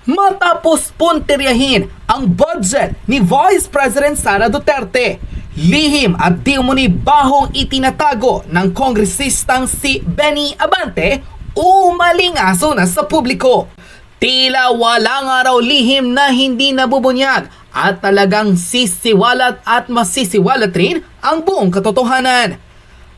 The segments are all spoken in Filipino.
Matapos puntiryahin ang budget ni Vice President Sara Duterte, lihim at di umano'y bahong itinatago ng kongresistang si Benny Abante, umalingaso na sa publiko. Tila wala nga raw lihim na hindi nabubunyag at talagang sisiwalat at masisiwalat rin ang buong katotohanan.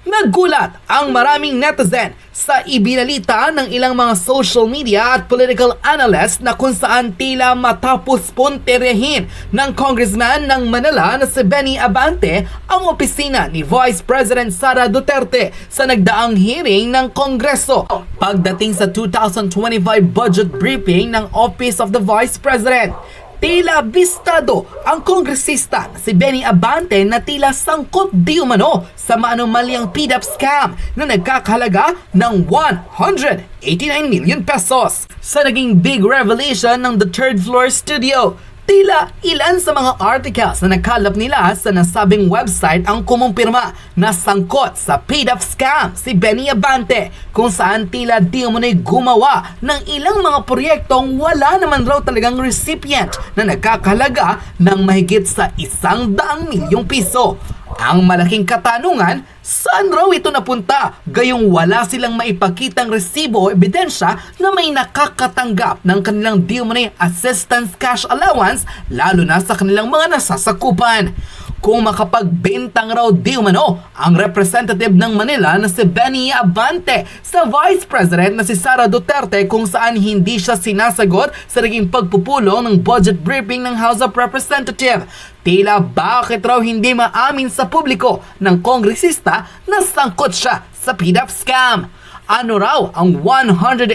Naggulat ang maraming netizen sa ibinalita ng ilang mga social media at political analysts na kung saan tila matapos puntiryahin ng congressman ng Manila na si Benny Abante ang opisina ni Vice President Sara Duterte sa nagdaang hearing ng Kongreso pagdating sa 2025 budget briefing ng Office of the Vice President. Tila bistado ang kongresista si Benny Abante na tila sangkot di umano sa maanumalyang PDEP scam na nagkakahalaga ng 189 million pesos. Sa naging big revelation ng The Third Floor Studio, tila ilan sa mga articles na nakalap nila sa nasabing website ang kumumpirma na sangkot sa PDEP scam si Benny Abante, kung saan tila di umano'y gumawa ng ilang mga proyektong wala naman raw talagang recipient na nagkakahalaga ng mahigit sa 100 milyong piso. Ang malaking katanungan, saan raw ito napunta? Gayong wala silang maipakitang resibo o ebidensya na may nakakatanggap ng kanilang di umano'y assistance cash allowance, lalo na sa kanilang mga nasasakupan. Kung makapagbentang raw di umano ang representative ng Manila na si Benny Abante sa Vice President na si Sara Duterte kung saan hindi siya sinasagot sa naging pagpupulong ng budget briefing ng House of Representatives, tila bakit raw hindi maamin sa publiko ng kongresista na sangkot siya sa PDEP scam? Ano raw ang 189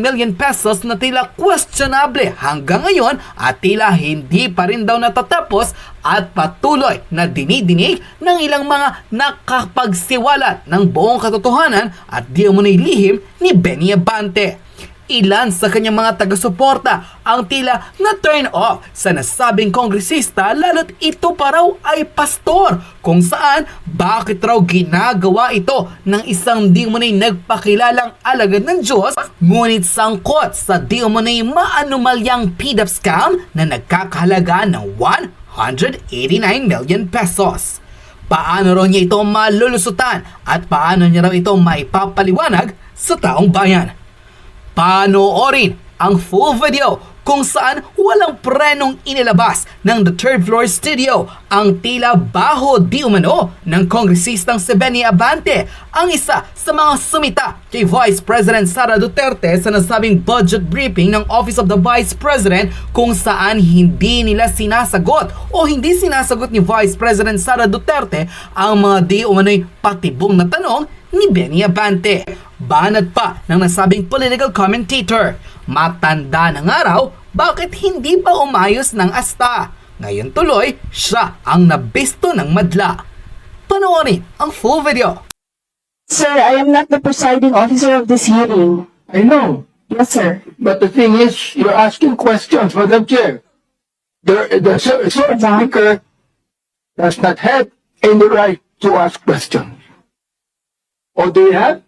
million pesos na tila questionable hanggang ngayon at tila hindi pa rin daw natatapos at patuloy na dinidinig ng ilang mga nakapagsiwalat ng buong katotohanan at di umano'y lihim ni Benny Abante. Ilan sa kanyang mga taga-suporta ang tila na-turn off sa nasabing kongresista lalo't ito pa raw ay pastor, kung saan bakit raw ginagawa ito ng isang di umano'y nagpakilalang alagad ng Diyos ngunit sangkot sa di umano'y maanumalyang PDEP scam na nagkakahalaga ng 189 million pesos. Paano raw niya ito malulusutan at paano niya raw ito maipapaliwanag sa taong bayan? Panoorin ang full video kung saan walang prenong inilabas ng The Third Floor Studio ang tila baho di umano ng kongresistang si Benny Abante, ang isa sa mga sumita kay Vice President Sara Duterte sa nasabing budget briefing ng Office of the Vice President, kung saan hindi nila sinasagot o hindi sinasagot ni Vice President Sara Duterte ang mga di umano'y patibong na tanong ni Benny Abante. Banat pa ng nasabing political commentator, matanda na nga raw, bakit hindi pa umayos ng asta? Ngayon tuloy, siya ang nabisto ng madla. Panoorin ang full video. Sir, I am not the presiding officer of this hearing. I know, Yes, sir. but the thing is, you're asking questions, Madam Chair. The speaker does not have any right to ask questions. Or do you have?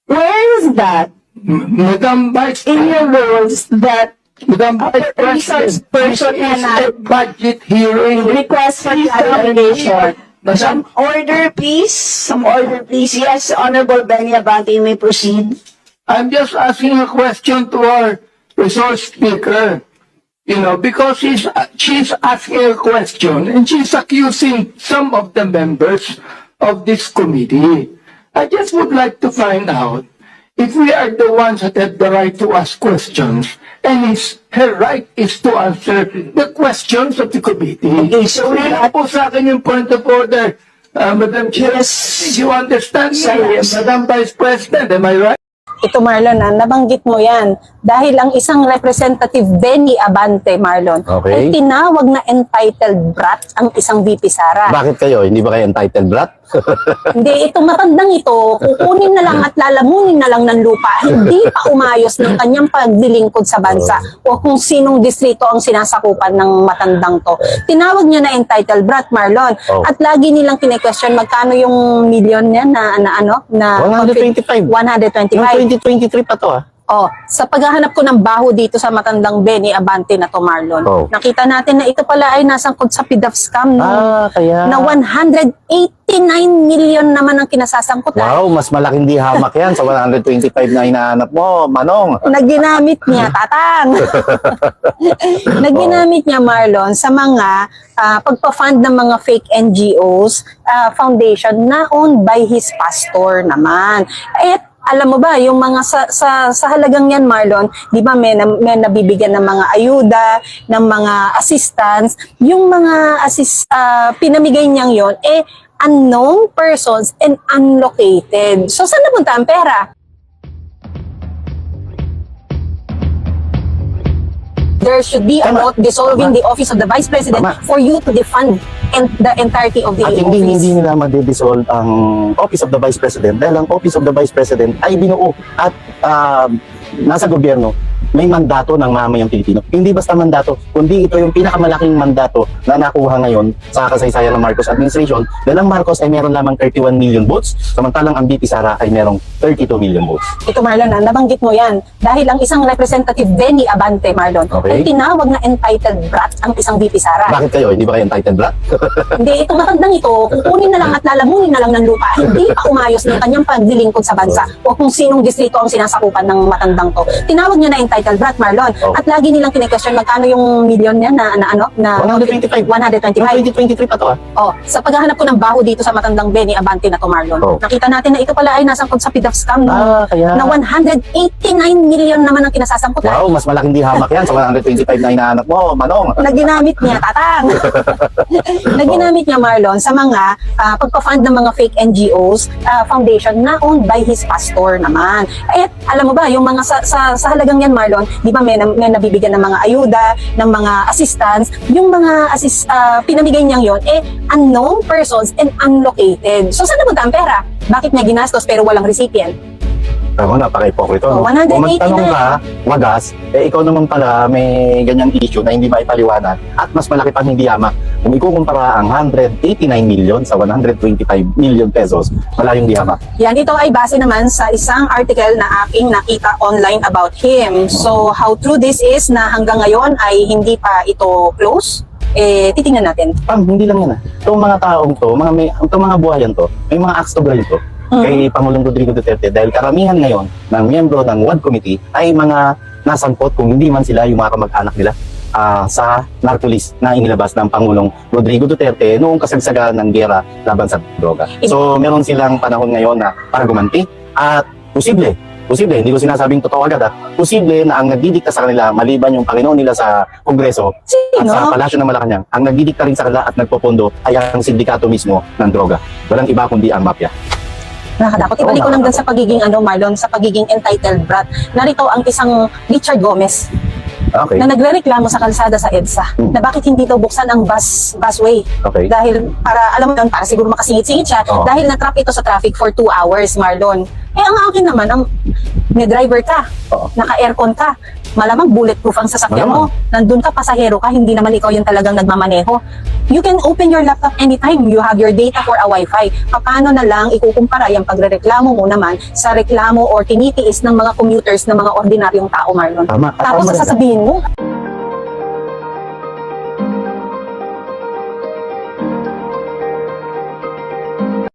Where is that Madam Vice in your rules that Madam Vice a resource President, person this is a cannot budget hearing. request for clarification? Some order, please. Some order, please. Yes, Honorable Benny Abante, you may proceed. I'm just asking a question to our resource speaker. You know, because she's asking a question and she's accusing some of the members of this committee. I just would like to find out if we are the ones that have the right to ask questions, and her right is to answer the questions of the committee. Okay, so we Yun have- po sa akin yung point of order, Madam Chair. Yes. You understand me, Yes. Madam Vice President, am I right? Ito Marlon, nabanggit mo yan. Dahil ang isang representative, Benny Abante, Marlon, Okay. ay tinawag na entitled brat ang isang VP Sara. Bakit kayo? Hindi ba kayo entitled brat? Hindi, itong matandang ito, kukunin na lang at lalamunin na lang ng lupa. Hindi pa umayos ng kanyang paglilingkod sa bansa o kung sinong distrito ang sinasakupan ng matandang to. Tinawag niya na entitled brat, Marlon. Oh. At lagi nilang kine-question magkano yung million niya na 125. 125. Yung 2023 pa to ah. Oh, sa paghahanap ko ng baho dito sa matandang Benny Abante na to, Marlon, Oh. nakita natin na ito pala ay nasangkot sa PDAF scam Kaya... na 189 million naman ang kinasasangkot. Wow, mas malaking di hamak yan sa 125 na hinahanap mo, Manong. Na ginamit niya, tatang. Na ginamit niya, Marlon, sa mga pagpa-fund ng mga fake NGOs, foundation na owned by his pastor naman. Alam mo ba, yung mga sa halagang yan, Marlon, di ba may nabibigyan ng mga ayuda, ng mga assistance, yung mga pinamigay niyang yon unknown persons and unlocated. So, saan napunta ang pera? There should be a note dissolving the office of the Vice President for you to defund the entirety of the At office. hindi nila madidissolve ang Office of the Vice President dahil ang Office of the Vice President ay binuo at nasa gobyerno may mandato ng mamayang Pilipino. Hindi basta mandato, kundi ito yung pinakamalaking mandato na nakuha ngayon sa kasaysayan ng Marcos administration dahil ang Marcos ay meron lamang 31 million votes, samantalang ang BP Sara ay merong 32 million votes. Ito, Marlon, nabanggit mo yan. Dahil ang isang representative, Benny Abante, Marlon, Okay. ay tinawag na entitled brat ang isang VP Sara. Bakit kayo? Hindi ba kayo entitled brat? Hindi, itong matandang ito, kukunin na lang at lalamunin na lang ng lupa, hindi pa umayos ng kanyang paglilingkod sa bansa o kung sinong distrito ang sinasakupan ng matandang to. Tinawag niya na entitled brat, Marlon. Oh. At lagi nilang kine-question magkano yung million niya na 125. 125. 2023 pa to Oh, sa paghahanap ko ng baho dito sa matandang Benny Abante na to, Marlon, Oh. nakita natin na ito pala ay nasangkot sa PDAF scam Kaya... na 189 million naman ang kinasasangkot. Wow, mas malaking di hamak yan sa 125 na hinahanap mo, Manong. Na ginamit niya, tatang. Na ginamit niya, Marlon, sa mga pagpa-fund ng mga fake NGOs, foundation na owned by his pastor naman. Alam mo ba, yung mga sa halagang yan, Marlon, di ba may nabibigyan ng mga ayuda, ng mga assistance, yung mga pinamigay niyang yon unknown persons and unlocated. So, saan napunta ang pera? Bakit niya ginastos pero walang recipient? Ako, napaka-ipokrito. Oh, No? 189. Kung magtanong ka, wagas, ikaw naman pala may ganyang issue na hindi maipaliwanag at mas malaki pang hindi yamak. Kung ikukumpara ang 189 million sa 125 million pesos, wala yung di yamak. Yan, ito ay base naman sa isang article na aking nakita online about him. So, how true this is na hanggang ngayon ay hindi pa ito close? Titingnan natin. Hindi lang yan. Itong mga taong to, itong mga buhayan to, may mga acts to grind to. Kay Pangulong Rodrigo Duterte dahil karamihan ngayon ng miyembro ng WAD Committee ay mga nasangkot kung hindi man sila yung mga kamag-anak nila sa narcolis na inilabas ng Pangulong Rodrigo Duterte noong kasagsagan ng giyera laban sa droga. So meron silang panahon ngayon na para gumanti at posible, hindi ko sinasabing totoo agad posible na ang nagdidikta sa kanila maliban yung Panginoon nila sa Kongreso at sa Palasyo ng Malacanang, ang nagdidikta rin sa kanila at nagpopondo ay ang sindikato mismo ng droga. Walang iba kundi ang mafia. Nakakatakot. Ibalik ko lang dun sa pagiging, Marlon, sa pagiging entitled brat. Narito ang isang Richard Gomez Okay. na nagrereklamo sa kalsada sa EDSA na bakit hindi daw buksan ang busway. Okay. Dahil, alam mo yun, para siguro makasingit-singit siya, Oo. dahil na-trap ito sa traffic for 2 hours, Marlon. Ang akin naman, may driver ka, Oo. naka-aircon ka, malamang bulletproof ang sasakyan mo. Nandun ka, pasahero ka, hindi naman ikaw yung talagang nagmamaneho. You can open your laptop anytime. You have your data for a Wi-Fi. Paano na lang ikukumpara yung pagrereklamo mo naman sa reklamo or tinitiis ng mga commuters ng mga ordinaryong tao, Marlon? Tama. Tapos Tama rin. sasabihin mo,